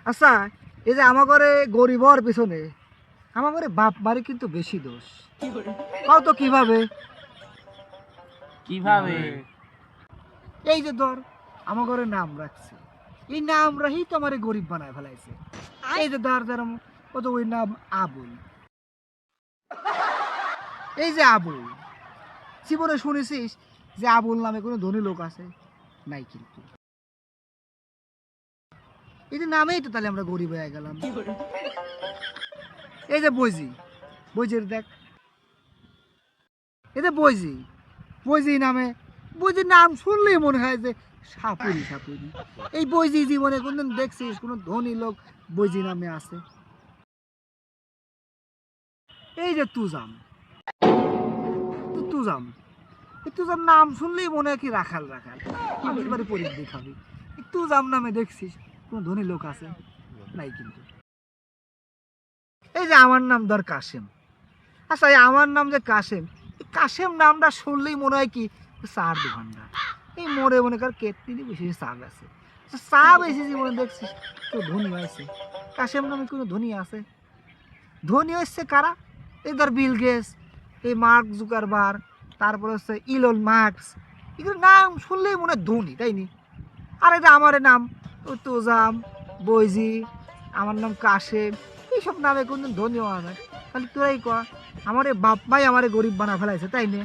আচ্ছা, এই যে আমার ঘরে গরিব হওয়ার পিছনে আমার ঘরে বাপ মারে কিন্তু বেশি দোষ। তাও তো কিভাবে? কিভাবে? এই যে ধর আমার ঘরে নাম রাখছে, এই নাম রাখি তো আমার গরিব বানায় ফেলাইছে। এই যে ধর ধর ও তো ওই নাম আবুল। এই যে আবুল, জীবনে শুনেছিস যে আবুল নামে কোনো ধনী লোক আছে? নাই কিন্তু। এই যে নামেই তো তাহলে আমরা গরিব হয়ে গেলাম। এই যে বইজি, বইজির দেখ, এই যে বইজি, বইজি নামে, বইজির নাম শুনলেই মনে হয় যে সাপুরি সাপুরি। এই বইজি জীবনে কোনদিন দেখছিস কোনো ধনী লোক বইজি নামে আছে? এই যে তুজাম, তুজাম, এই তুজাম নাম শুনলেই মনে হয় কি রাখাল রাখাল, আমি এবারে পরীক্ষা দেখাবি। এই তুজাম নামে দেখছিস কোনো ধনী লোক আছে? নাই কিন্তু। এই যে আমার নাম ধর কাশেম। আচ্ছা, এই আমার নাম যে কাশেম, এই কাশেম নামটা শুনলেই মনে হয় কি চার দোকানদার। এই মোড়ে মনে কর কেটনি বেশি চা আছে, চা বেশি জীবনে দেখছিস কেউ ধনী হয়েছে? কাশেম নামে কোনো ধনী আছে? ধনী হচ্ছে কারা? এই ধর বিল গেটস, এই মার্ক জুকারবার, তারপরে হচ্ছে ইলন মার্কস। এগুলো নাম শুনলেই মনে হয় ধনী, তাই নি? আর এটা আমার নাম ওই তোজাম, বইজি, আমার নাম কাশেম, এইসব নামে কোনদিন ধনী হওয়া যায়? তাহলে তোরাই কর, আমার বাপ মাই আমার গরিব বানা ফেলাইছে, তাই না?